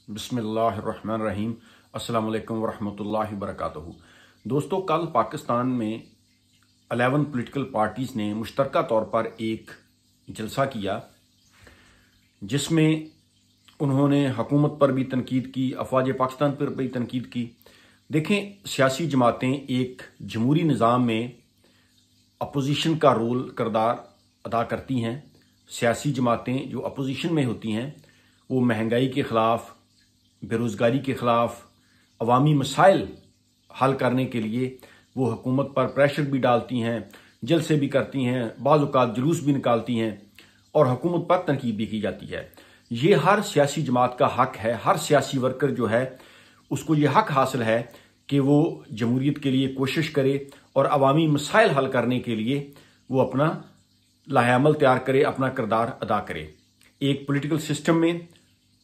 बिस्मिल्लाहिर्रहमानिर्रहीम। अस्सलाम वालेकुम वरहमतुल्लाहि वबरकातुहू। दोस्तों, कल पाकिस्तान में 11 पॉलिटिकल पार्टीज़ ने मुश्तरका तौर पर एक जलसा किया जिसमें उन्होंने हुकूमत पर भी तनकीद की, अफवाज पाकिस्तान पर भी तनकीद की। देखें, सियासी जमातें एक जमहूरी निज़ाम में अपोजिशन का रोल किरदार अदा करती हैं। सियासी जमातें जो अपोजिशन में होती हैं वो महंगाई के ख़िलाफ़, बेरोज़गारी के ख़िलाफ़, अवामी मसाइल हल करने के लिए वो हुकूमत पर प्रेशर भी डालती हैं, जलसे भी करती हैं, बाज़ औक़ात जुलूस भी निकालती हैं और हुकूमत पर तनकीद भी की जाती है। ये हर सियासी जमात का हक है। हर सियासी वर्कर जो है उसको ये हक हासिल है कि वो जमहूरियत के लिए कोशिश करे और अवामी मसाइल हल करने के लिए वो अपना लाहेअमल तैयार करे, अपना किरदार अदा करे। एक पॉलिटिकल सिस्टम में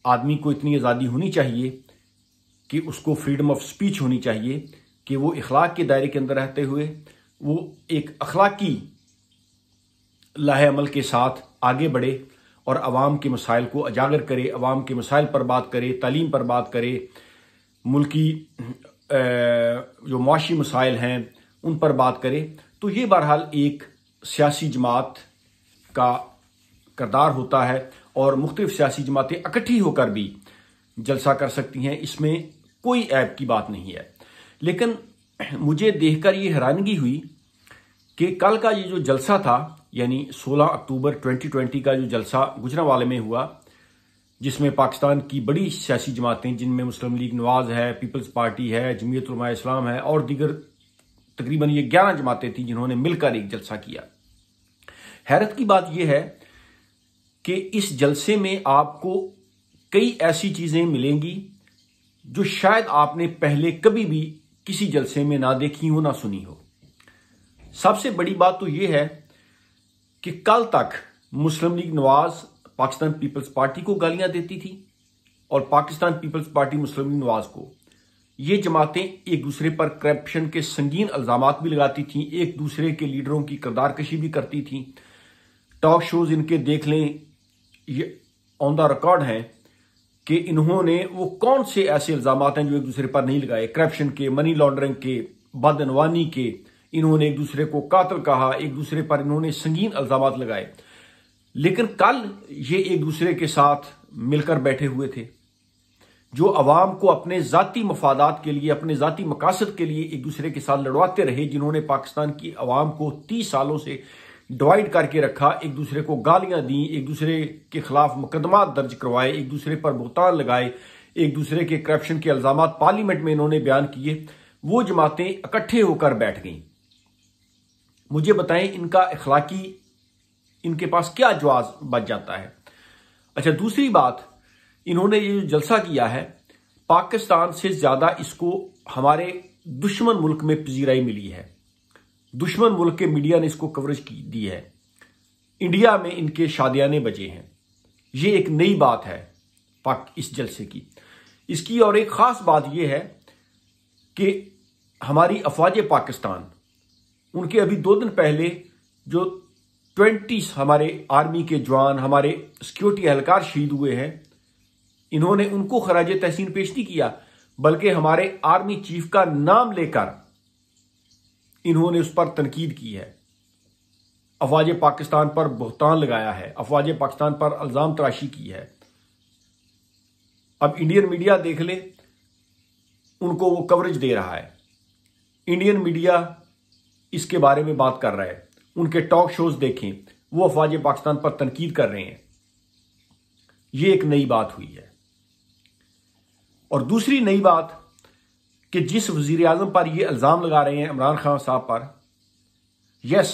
आदमी को इतनी आज़ादी होनी चाहिए कि उसको फ्रीडम ऑफ स्पीच होनी चाहिए कि वो इखलाक के दायरे के अंदर रहते हुए वो एक अखलाकी लाहेअमल के साथ आगे बढ़े और अवाम के मसाइल को उजागर करे, अवाम के मसाइल पर बात करे, तालीम पर बात करे, मुल्की जो मुआशी मसाइल हैं उन पर बात करे। तो ये बहरहाल एक सियासी जमात का किरदार होता है और मुख्तलिफ सियासी जमातें इकट्ठी होकर भी जलसा कर सकती हैं, इसमें कोई ऐब की बात नहीं है। लेकिन मुझे देखकर ये हैरानगी हुई कि कल का ये जो जलसा था, यानी 16 अक्टूबर 2020 का जो जलसा गुजरांवाले में हुआ, जिसमें पाकिस्तान की बड़ी सियासी जमातें जिनमें मुस्लिम लीग नवाज है, पीपल्स पार्टी है, जमीयत उलमा इस्लाम है और दीगर तकरीबन ये 11 जमातें थी जिन्होंने मिलकर एक जलसा किया। हैरत की बात यह है कि इस जलसे में आपको कई ऐसी चीजें मिलेंगी जो शायद आपने पहले कभी भी किसी जलसे में ना देखी हो, ना सुनी हो। सबसे बड़ी बात तो यह है कि कल तक Muslim League Nawaz Pakistan Peoples Party को गालियां देती थी और Pakistan Peoples Party Muslim League Nawaz को। ये जमातें एक दूसरे पर करप्शन के संगीन इल्जामात भी लगाती थीं, एक दूसरे के लीडरों की किरदार कशी भी करती थीं। टॉक शोज इनके देख लें, ये ऑन द रिकॉर्ड है कि इन्होंने वो कौन से ऐसे इल्जामात हैं जो एक दूसरे पर नहीं लगाए। करप्शन के, मनी लॉन्ड्रिंग के, बदअनवानी के, इन्होंने एक दूसरे को कातिल कहा, एक दूसरे पर इन्होंने संगीन इल्जामात लगाए। लेकिन कल ये एक दूसरे के साथ मिलकर बैठे हुए थे, जो अवाम को अपने जाती मफादात के लिए, अपने जाती मकासद के लिए एक दूसरे के साथ लड़वाते रहे, जिन्होंने पाकिस्तान की अवाम को 30 सालों से डिवाइड करके रखा, एक दूसरे को गालियां दी, एक दूसरे के खिलाफ मुकदमा दर्ज करवाए, एक दूसरे पर बुहतान लगाए, एक दूसरे के करप्शन के इल्जामात पार्लियामेंट में इन्होंने बयान किए। वो जमातें इकट्ठे होकर बैठ गईं। मुझे बताएं, इनका इखलाकी इनके पास क्या जवाब बच जाता है। अच्छा, दूसरी बात, इन्होंने ये जो जलसा किया है, पाकिस्तान से ज्यादा इसको हमारे दुश्मन मुल्क में पजीराई मिली है। दुश्मन मुल्क के मीडिया ने इसको कवरेज दी है। इंडिया में इनके शादियाने बजे हैं। ये एक नई बात है इस जलसे की। इसकी और एक खास बात यह है कि हमारी अफवाज पाकिस्तान, उनके अभी 2 दिन पहले जो 20 हमारे आर्मी के जवान, हमारे सिक्योरिटी एहलकार शहीद हुए हैं, इन्होंने उनको खराज तहसीन पेश नहीं किया, बल्कि हमारे आर्मी चीफ का नाम लेकर इन्होंने उस पर तनकीद की है, अफवाज पाकिस्तान पर बुहतान लगाया है, अफवाज पाकिस्तान पर इल्जाम तराशी की है। अब इंडियन मीडिया देख ले, उनको वो कवरेज दे रहा है। इंडियन मीडिया इसके बारे में बात कर रहा है, उनके टॉक शोज देखें, वो अफवाज पाकिस्तान पर तनकीद कर रहे हैं। ये एक नई बात हुई है। और दूसरी नई बात कि जिस वजीर आजम पर ये इल्जाम लगा रहे हैं इमरान खान साहब पर, यस,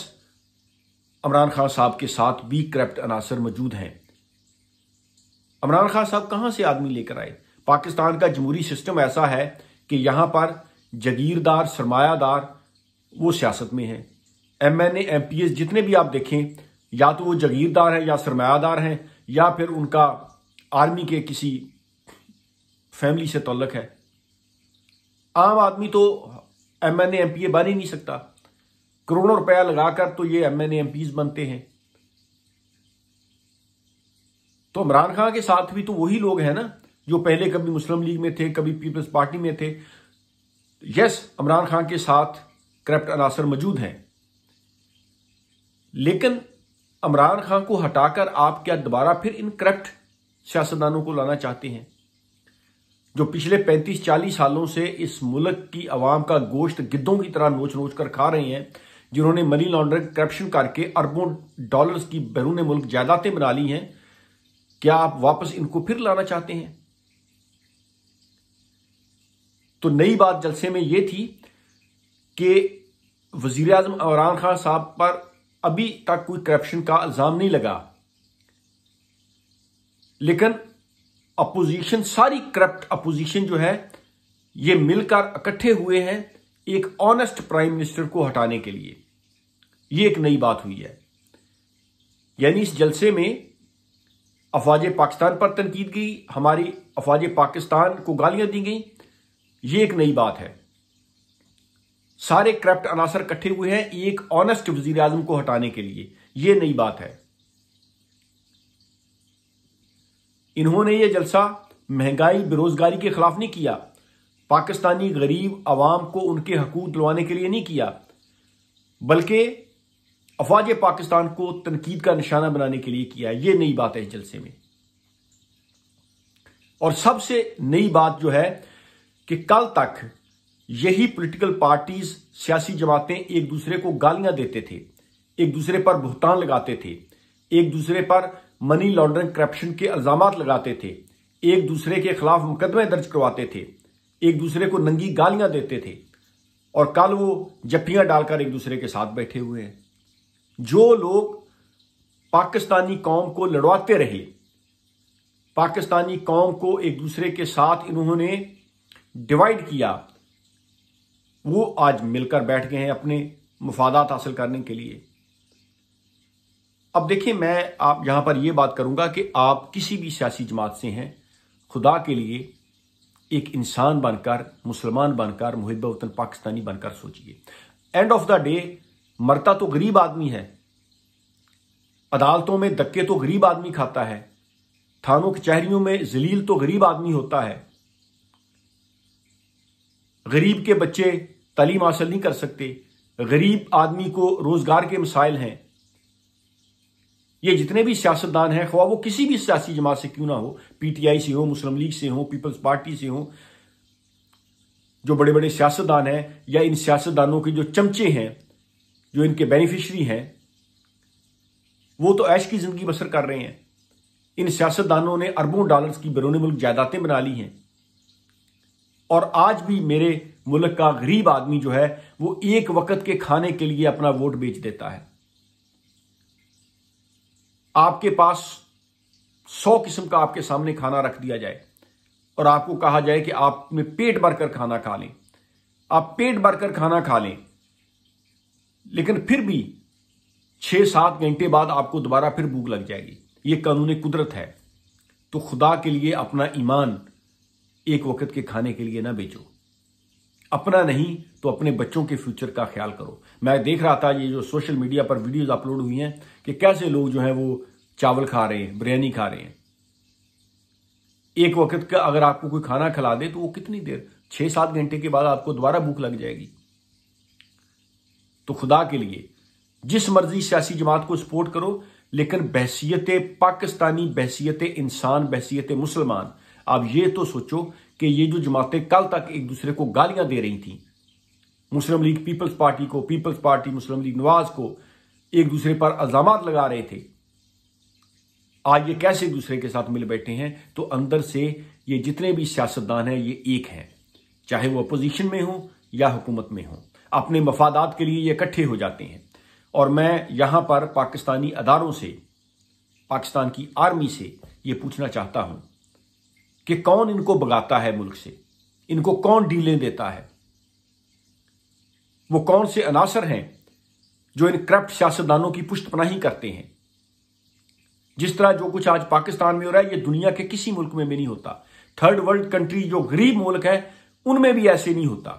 इमरान खान साहब के साथ भी करप्ट अनासर मौजूद हैं। इमरान खान साहब कहां से आदमी लेकर आए? पाकिस्तान का जमहूरी सिस्टम ऐसा है कि यहां पर जगीरदार, सरमायादार वो सियासत में हैं। MNA MPs जितने भी आप देखें, या तो वो जगीरदार हैं या सरमायादार हैं, या फिर उनका आर्मी के किसी फैमिली से ताल्लुक है। आम आदमी तो MNA MPA बन ही नहीं सकता। करोड़ों रुपया लगाकर तो ये MNA MPs बनते हैं। तो इमरान खान के साथ भी तो वही लोग हैं ना जो पहले कभी मुस्लिम लीग में थे, कभी पीपल्स पार्टी में थे। यस, इमरान खान के साथ करप्ट अनासर मौजूद हैं, लेकिन इमरान खान को हटाकर आप क्या दोबारा फिर इन करप्ट सियासतदानों को लाना चाहते हैं, जो पिछले 35-40 सालों से इस मुल्क की आवाम का गोश्त गिद्धों की तरह नोच नोच कर खा रहे हैं, जिन्होंने मनी लॉन्ड्रिंग, करप्शन करके अरबों डॉलर्स की बैरून मुल्क जायदादें बना ली हैं? क्या आप वापस इनको फिर लाना चाहते हैं? तो नई बात जलसे में यह थी कि वजीर आजम इमरान खान साहब पर अभी तक कोई करप्शन का इल्जाम नहीं लगा, लेकिन अपोजिशन, सारी करप्ट अपोजिशन जो है, ये मिलकर इकट्ठे हुए हैं एक ऑनेस्ट प्राइम मिनिस्टर को हटाने के लिए। ये एक नई बात हुई है। यानी इस जलसे में अफवाज पाकिस्तान पर तनकीद की, हमारी अफवाज पाकिस्तान को गालियां दी गई। ये एक नई बात है। सारे करप्ट अनासर इकट्ठे हुए हैं एक ऑनेस्ट वजीर आजम को हटाने के लिए। ये नई बात है। इन्होंने ये जलसा महंगाई, बेरोजगारी के खिलाफ नहीं किया, पाकिस्तानी गरीब अवाम को उनके हकूक दिलवाने के लिए नहीं किया, बल्कि अफवाज पाकिस्तान को तनकीद का निशाना बनाने के लिए किया। ये नई बात है इस जलसे में। और सबसे नई बात जो है कि कल तक यही पॉलिटिकल पार्टीज, सियासी जमातें एक दूसरे को गालियां देते थे, एक दूसरे पर बुहतान लगाते थे, एक दूसरे पर मनी लॉन्ड्रिंग, करप्शन के इल्जामात लगाते थे, एक दूसरे के खिलाफ मुकदमे दर्ज करवाते थे, एक दूसरे को नंगी गालियां देते थे, और कल वो जप्पियां डालकर एक दूसरे के साथ बैठे हुए हैं। जो लोग पाकिस्तानी कौम को लड़वाते रहे, पाकिस्तानी कौम को एक दूसरे के साथ इन्होंने डिवाइड किया, वो आज मिलकर बैठ गए हैं अपने मुफादात हासिल करने के लिए। अब देखिए, मैं आप यहां पर यह बात करूंगा कि आप किसी भी सियासी जमात से हैं, खुदा के लिए एक इंसान बनकर, मुसलमान बनकर, मुहिब वतन पाकिस्तानी बनकर सोचिए। एंड ऑफ द डे मरता तो गरीब आदमी है, अदालतों में धक्के तो गरीब आदमी खाता है, थानों कचहरियों में जलील तो गरीब आदमी होता है, गरीब के बच्चे तालीम हासिल नहीं कर सकते, गरीब आदमी को रोजगार के मसाइल हैं। ये जितने भी सियासतदान हैं, ख्वाह वो किसी भी सियासी जमात से क्यों ना हो, पीटीआई से हो, मुस्लिम लीग से हो, पीपल्स पार्टी से हो, जो बड़े बड़े सियासतदान हैं या इन सियासतदानों के जो चमचे हैं, जो इनके बेनिफिशरी हैं, वो तो ऐश की जिंदगी बसर कर रहे हैं। इन सियासतदानों ने अरबों डॉलर्स की बैरून मुल्क जायदादें बना ली हैं, और आज भी मेरे मुल्क का गरीब आदमी जो है वो एक वक्त के खाने के लिए अपना वोट बेच देता है। आपके पास 100 किस्म का आपके सामने खाना रख दिया जाए और आपको कहा जाए कि आप में पेट भरकर खाना खा लें, आप पेट भरकर खाना खा लें, लेकिन फिर भी 6-7 घंटे बाद आपको दोबारा फिर भूख लग जाएगी। यह कानून कुदरत है। तो खुदा के लिए अपना ईमान एक वक्त के खाने के लिए ना बेचो। अपना नहीं तो अपने बच्चों के फ्यूचर का ख्याल करो। मैं देख रहा था ये जो सोशल मीडिया पर वीडियोस अपलोड हुई हैं कि कैसे लोग जो हैं वो चावल खा रहे हैं, बिरयानी खा रहे हैं। एक वक्त का अगर आपको कोई खाना खिला दे तो वो कितनी देर, 6-7 घंटे के बाद आपको दोबारा भूख लग जाएगी। तो खुदा के लिए जिस मर्जी सियासी जमात को सपोर्ट करो, लेकिन बहसियत पाकिस्तानी, बहसियत इंसान, बहसियत मुसलमान, आप ये तो सोचो कि ये जो जमातें कल तक एक दूसरे को गालियां दे रही थी, मुस्लिम लीग पीपल्स पार्टी को, peoples Party Muslim League Nawaz को एक दूसरे पर इल्जामात लगा रहे थे, आज ये कैसे एक दूसरे के साथ मिल बैठे हैं? तो अंदर से ये जितने भी सियासतदान हैं ये एक हैं, चाहे वो अपोजिशन में हो या हुकूमत में हो, अपने मफादात के लिए ये इकट्ठे हो जाते हैं। और मैं यहां पर पाकिस्तानी अदारों से, पाकिस्तान की आर्मी से ये पूछना चाहता हूं कि कौन इनको भगाता है मुल्क से, इनको कौन डीलें देता है, वो कौन से अनासर हैं जो इन करप्ट सियासतदानों की पुष्टपनाही करते हैं। जिस तरह जो कुछ आज पाकिस्तान में हो रहा है ये दुनिया के किसी मुल्क में भी नहीं होता। थर्ड वर्ल्ड कंट्री जो गरीब मुल्क है उनमें भी ऐसे नहीं होता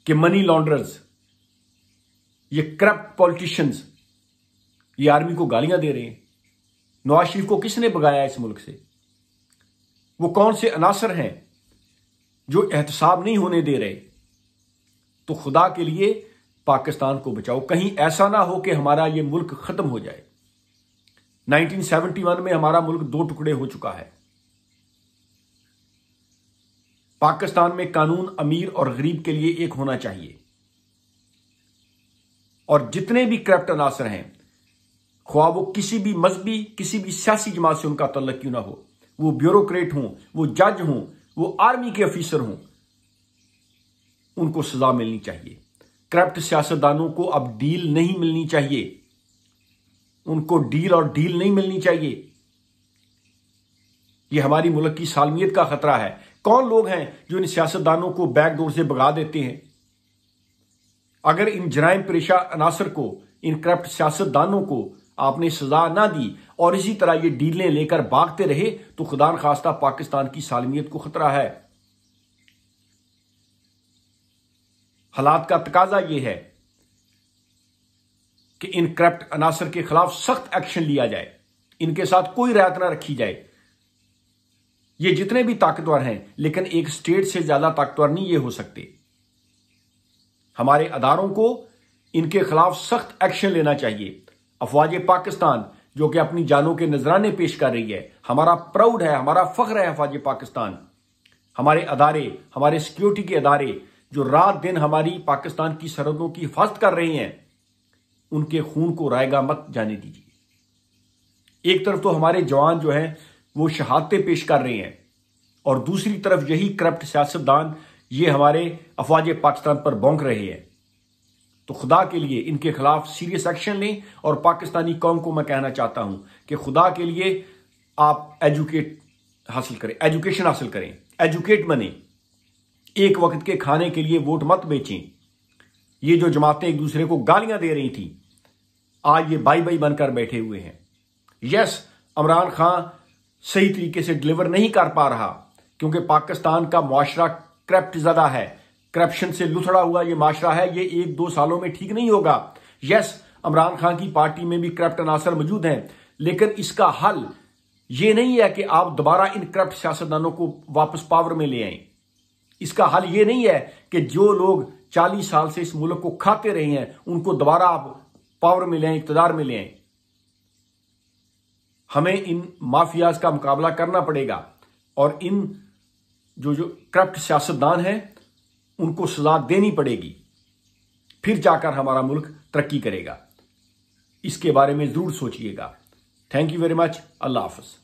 कि मनी लॉन्ड्रर्स, ये करप्ट पॉलिटिशियंस ये आर्मी को गालियां दे रहे हैं। नवाज शरीफ को किसने भगाया इस मुल्क से? वो कौन से अनासर हैं जो एहतसाब नहीं होने दे रहे। तो खुदा के लिए पाकिस्तान को बचाओ, कहीं ऐसा ना हो कि हमारा ये मुल्क खत्म हो जाए। 1971 में हमारा मुल्क 2 टुकड़े हो चुका है। पाकिस्तान में कानून अमीर और गरीब के लिए एक होना चाहिए, और जितने भी करप्ट अनासर हैं, ख्वाह वो किसी भी मजहबी, किसी भी सियासी जमात से उनका तल्लुक क्यों ना हो, वो ब्यूरोक्रेट हों, वो जज हों, वो आर्मी के अफीसर हों, उनको सजा मिलनी चाहिए। करप्ट सियासतदानों को अब डील नहीं मिलनी चाहिए, उनको डील और डील नहीं मिलनी चाहिए। यह हमारी मुल्क की सालमियत का खतरा है। कौन लोग हैं जो इन सियासतदानों को बैकडोर से भगा देते हैं? अगर इन जराइम पेशा अनासर को, इन करप्ट सियासतदानों को आपने सजा ना दी और इसी तरह ये डीलें लेकर भागते रहे तो खुदा न खास्ता पाकिस्तान की सालमियत को खतरा है। हालात का तकाजा यह है कि इन करप्ट अनासर के खिलाफ सख्त एक्शन लिया जाए, इनके साथ कोई रियायत ना रखी जाए। ये जितने भी ताकतवर हैं, लेकिन एक स्टेट से ज्यादा ताकतवर नहीं ये हो सकते। हमारे अदारों को इनके खिलाफ सख्त एक्शन लेना चाहिए। अफवाज पाकिस्तान जो कि अपनी जानों के नजराने पेश कर रही है, हमारा प्राउड है, हमारा फख्र है अफवाज पाकिस्तान। हमारे अदारे, हमारे सिक्योरिटी के अदारे जो रात दिन हमारी पाकिस्तान की सरहदों की हिफाजत कर रहे हैं, उनके खून को रायगा मत जाने दीजिए। एक तरफ तो हमारे जवान जो हैं वो शहादतें पेश कर रहे हैं, और दूसरी तरफ यही करप्ट सियासतदान ये हमारे अफवाज पाकिस्तान पर भौंक रहे हैं। तो खुदा के लिए इनके खिलाफ सीरियस एक्शन लें। और पाकिस्तानी कौम को मैं कहना चाहता हूं कि खुदा के लिए आप एजुकेशन हासिल करें, एजुकेट बने। एक वक्त के खाने के लिए वोट मत बेचें। ये जो जमातें एक दूसरे को गालियां दे रही थी, आज ये बाई बाई बनकर बैठे हुए हैं। यस, इमरान खान सही तरीके से डिलीवर नहीं कर पा रहा, क्योंकि पाकिस्तान का मुआशरा करप्ट ज्यादा है, करप्शन से लुथड़ा हुआ ये माशरा है। ये 1-2 सालों में ठीक नहीं होगा। यस, इमरान खान की पार्टी में भी करप्ट अनासर मौजूद हैं, लेकिन इसका हल ये नहीं है कि आप दोबारा इन करप्ट सियासतदानों को वापस पावर में ले आए। इसका हल ये नहीं है कि जो लोग 40 साल से इस मुल्क को खाते रहे हैं उनको दोबारा आप पावर में ले आए, इक्तदार में ले आए। हमें इन माफियाज का मुकाबला करना पड़ेगा, और इन जो करप्ट सियासतदान हैं उनको सजा देनी पड़ेगी, फिर जाकर हमारा मुल्क तरक्की करेगा। इसके बारे में जरूर सोचिएगा। Thank you very much. अल्लाह हाफ़िज़।